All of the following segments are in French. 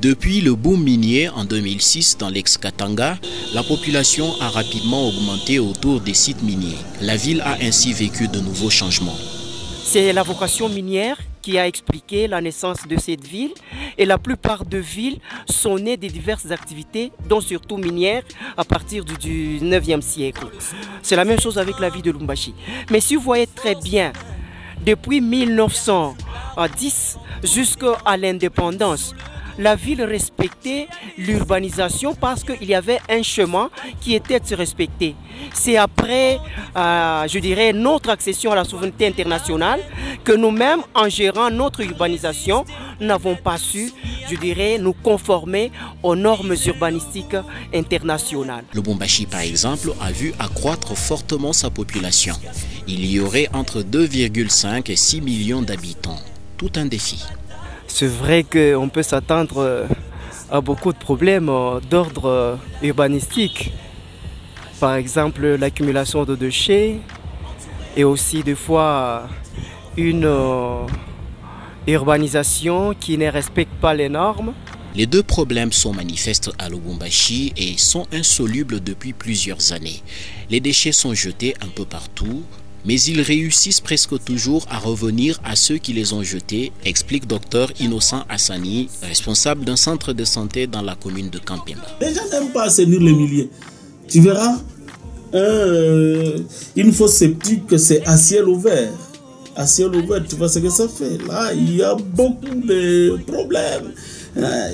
Depuis le boom minier en 2006 dans l'ex-Katanga, la population a rapidement augmenté autour des sites miniers. La ville a ainsi vécu de nouveaux changements. C'est la vocation minière qui a expliqué la naissance de cette ville, et la plupart de villes sont nées de diverses activités, dont surtout minières, à partir du 9e siècle. C'est la même chose avec la ville de Lubumbashi. Mais si vous voyez très bien, depuis 1910 jusqu'à l'indépendance, la ville respectait l'urbanisation parce qu'il y avait un chemin qui était respecté. C'est après, je dirais, notre accession à la souveraineté internationale que nous-mêmes, en gérant notre urbanisation, n'avons pas su, je dirais, nous conformer aux normes urbanistiques internationales. Lubumbashi, par exemple, a vu accroître fortement sa population. Il y aurait entre 2,5 et 6 millions d'habitants. Tout un défi. C'est vrai qu'on peut s'attendre à beaucoup de problèmes d'ordre urbanistique. Par exemple, l'accumulation de déchets et aussi des fois une urbanisation qui ne respecte pas les normes. Les deux problèmes sont manifestes à Lubumbashi et sont insolubles depuis plusieurs années. Les déchets sont jetés un peu partout, mais ils réussissent presque toujours à revenir à ceux qui les ont jetés, explique Dr Innocent Hassani, responsable d'un centre de santé dans la commune de Kampemba. Les gens n'aiment pas assainir les milieux. Tu verras, une fosse septique, c'est à ciel ouvert. À ciel ouvert, tu vois ce que ça fait. Là, il y a beaucoup de problèmes.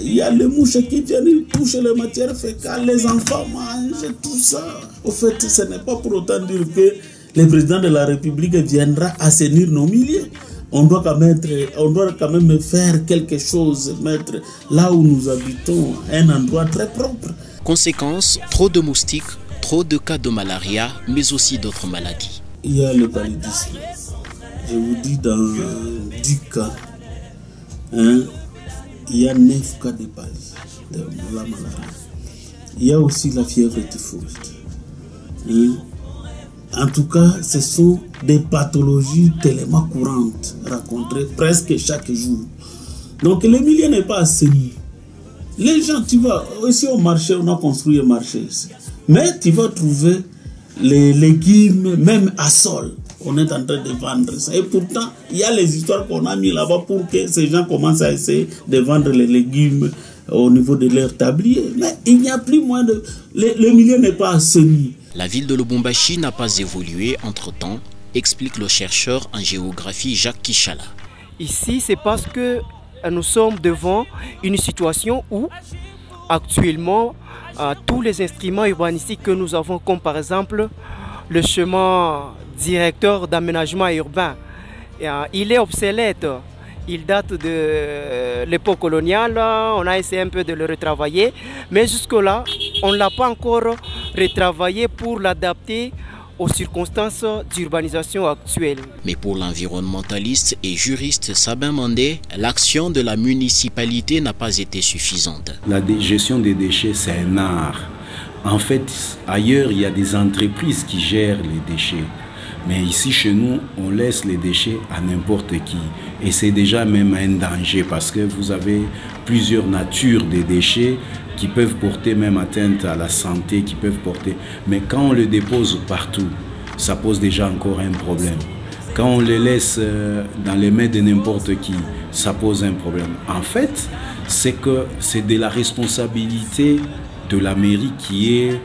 Il y a les mouches qui viennent toucher les matières fécales, les enfants mangent, tout ça. Au fait, ce n'est pas pour autant dire que le président de la République viendra assainir nos milieux. On doit quand même faire quelque chose, mettre là où nous habitons un endroit très propre. Conséquence, trop de moustiques, trop de cas de malaria, mais aussi d'autres maladies. Il y a le paludisme. Je vous dis, dans 10 cas, il y a 9 cas de palu, de la malaria. Il y a aussi la fièvre typhoïde. En tout cas, ce sont des pathologies tellement courantes rencontrées presque chaque jour. Donc, le milieu n'est pas assaini. Les gens, tu vas, ici au marché, on a construit un marché ici. Mais tu vas trouver les légumes, même à sol. On est en train de vendre ça. Et pourtant, il y a les histoires qu'on a mis là-bas pour que ces gens commencent à essayer de vendre les légumes au niveau de leur tablier. Mais il n'y a plus moins de... Le milieu n'est pas assaini. La ville de Lubumbashi n'a pas évolué entre-temps, explique le chercheur en géographie Jacques Kichala. Ici, c'est parce que nous sommes devant une situation où, actuellement, tous les instruments urbanistiques que nous avons, comme par exemple le chemin directeur d'aménagement urbain, il est obsolète. Il date de l'époque coloniale, on a essayé un peu de le retravailler, mais jusque-là, on ne l'a pas encore retravaillé pour l'adapter aux circonstances d'urbanisation actuelles. Mais pour l'environnementaliste et juriste Sabin Mandé, l'action de la municipalité n'a pas été suffisante. La gestion des déchets, c'est un art. En fait, ailleurs, il y a des entreprises qui gèrent les déchets. Mais ici, chez nous, on laisse les déchets à n'importe qui. Et c'est déjà même un danger parce que vous avez plusieurs natures de déchets qui peuvent porter même atteinte à la santé, qui peuvent porter... Mais quand on le dépose partout, ça pose déjà encore un problème. Quand on les laisse dans les mains de n'importe qui, ça pose un problème. En fait, c'est que c'est de la responsabilité de la mairie qui est...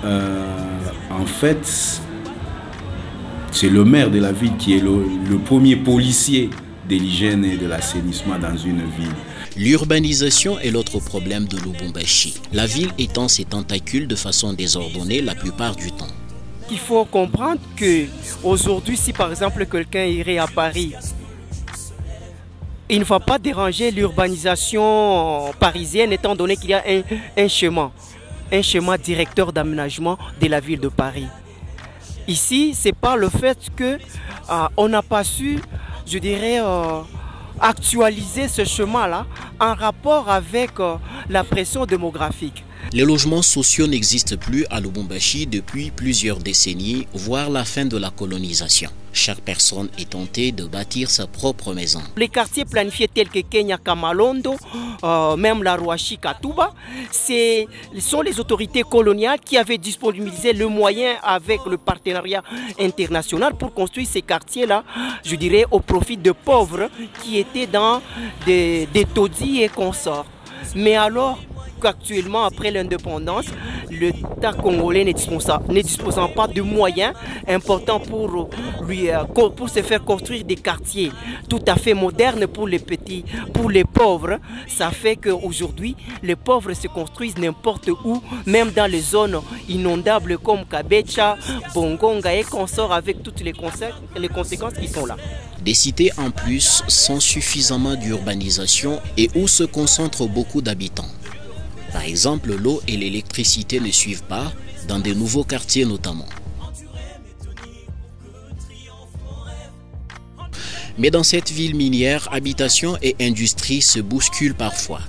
en fait... C'est le maire de la ville qui est le premier policier de l'hygiène et de l'assainissement dans une ville. L'urbanisation est l'autre problème de Lubumbashi. La ville étend ses tentacules de façon désordonnée la plupart du temps. Il faut comprendre qu'aujourd'hui, si par exemple quelqu'un irait à Paris, il ne va pas déranger l'urbanisation parisienne étant donné qu'il y a un schéma directeur d'aménagement de la ville de Paris. Ici, c'est pas le fait qu'on n'a pas su, je dirais, actualiser ce chemin-là en rapport avec la pression démographique. Les logements sociaux n'existent plus à Lubumbashi depuis plusieurs décennies, voire la fin de la colonisation. Chaque personne est tentée de bâtir sa propre maison. Les quartiers planifiés tels que Kenya Kamalondo, même la Rouachi Katuba, ce sont les autorités coloniales qui avaient disponibilisé le moyen avec le partenariat international pour construire ces quartiers-là, je dirais, au profit de pauvres qui étaient dans des taudis et consorts. Mais alors qu'actuellement, après l'indépendance, l'État congolais ne disposant pas de moyens importants pour se faire construire des quartiers tout à fait modernes pour les petits, pour les pauvres, ça fait qu'aujourd'hui, les pauvres se construisent n'importe où, même dans les zones inondables comme Kabecha, Bongonga et consorts, avec toutes les conséquences qui sont là. Des cités en plus sans suffisamment d'urbanisation et où se concentrent beaucoup d'habitants. Par exemple, l'eau et l'électricité ne suivent pas, dans de nouveaux quartiers notamment. Mais dans cette ville minière, habitation et industrie se bousculent parfois.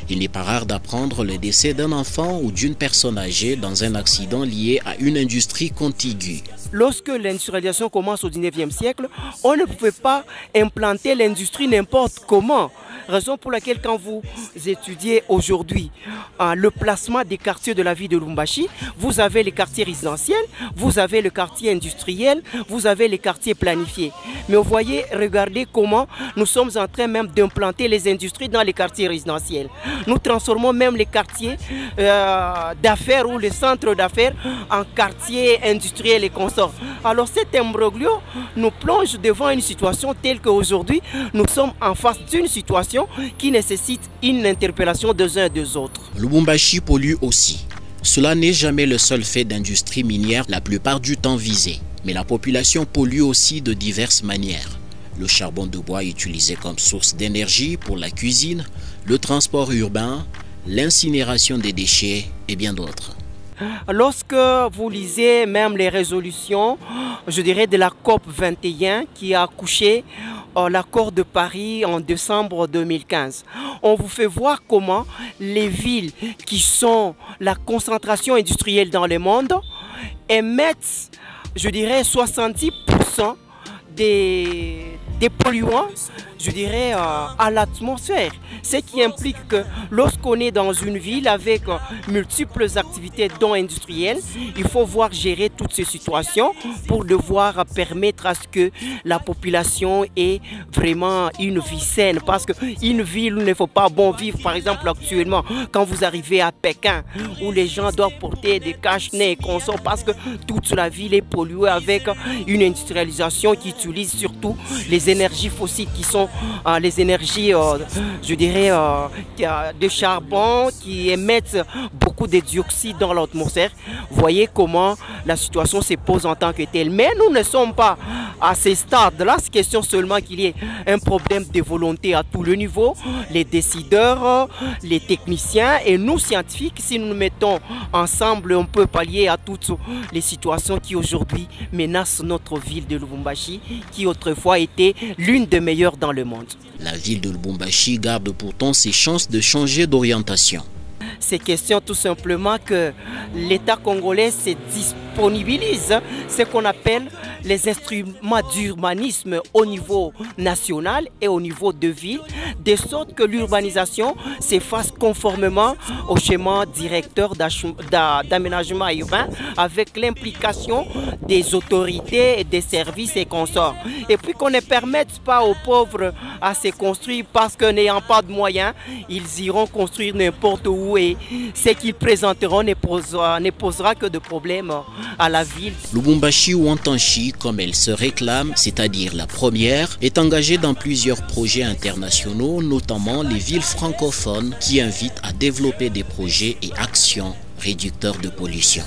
Il n'est pas rare d'apprendre le décès d'un enfant ou d'une personne âgée dans un accident lié à une industrie contiguë. Lorsque l'industrialisation commence au 19e siècle, on ne pouvait pas implanter l'industrie n'importe comment. Raison pour laquelle quand vous étudiez aujourd'hui le placement des quartiers de la ville de Lubumbashi, vous avez les quartiers résidentiels, vous avez le quartier industriel, vous avez les quartiers planifiés. Mais vous voyez, regardez comment nous sommes en train même d'implanter les industries dans les quartiers résidentiels. Nous transformons même les quartiers d'affaires ou les centres d'affaires en quartiers industriels et consorts. Alors cet imbroglio nous plonge devant une situation telle qu'aujourd'hui, nous sommes en face d'une situation qui nécessite une interpellation des uns et des autres. Lubumbashi pollue aussi. Cela n'est jamais le seul fait d'industrie minière la plupart du temps visé. Mais la population pollue aussi de diverses manières. Le charbon de bois utilisé comme source d'énergie pour la cuisine, le transport urbain, l'incinération des déchets et bien d'autres. Lorsque vous lisez même les résolutions, je dirais de la COP 21 qui a accouché l'accord de Paris en décembre 2015, on vous fait voir comment les villes qui sont la concentration industrielle dans le monde émettent, je dirais, 70% des polluants, je dirais, à l'atmosphère. Ce qui implique que lorsqu'on est dans une ville avec multiples activités dont industrielles, il faut voir gérer toutes ces situations pour devoir permettre à ce que la population ait vraiment une vie saine. Parce qu'une ville où il ne faut pas bon vivre, par exemple actuellement, quand vous arrivez à Pékin, où les gens doivent porter des cache-nez et consorts parce que toute la ville est polluée avec une industrialisation qui utilise surtout les énergies fossiles qui sont les énergies, je dirais, de charbon qui émettent beaucoup de dioxyde dans l'atmosphère. Voyez comment la situation se pose en tant que telle. Mais nous ne sommes pas à ce stade-là. C'est question seulement qu'il y ait un problème de volonté à tout le niveau. Les décideurs, les techniciens et nous scientifiques, si nous nous mettons ensemble, on peut pallier à toutes les situations qui aujourd'hui menacent notre ville de Lubumbashi, qui autrefois était l'une des meilleures dans le monde. La ville de Lubumbashi garde pourtant ses chances de changer d'orientation. C'est question tout simplement que l'État congolais se disponibilise, ce qu'on appelle les instruments d'urbanisme au niveau national et au niveau de ville, de sorte que l'urbanisation se fasse conformément au schéma directeur d'aménagement urbain avec l'implication des autorités et des services et consorts. Et puis qu'on ne permette pas aux pauvres à se construire parce que n'ayant pas de moyens, ils iront construire n'importe où et ce qu'ils présenteront ne posera que de problèmes à la ville. Lubumbashi ou Antanchi, comme elle se réclame, c'est-à-dire la première, est engagée dans plusieurs projets internationaux, notamment les villes francophones qui invitent à développer des projets et actions réducteurs de pollution.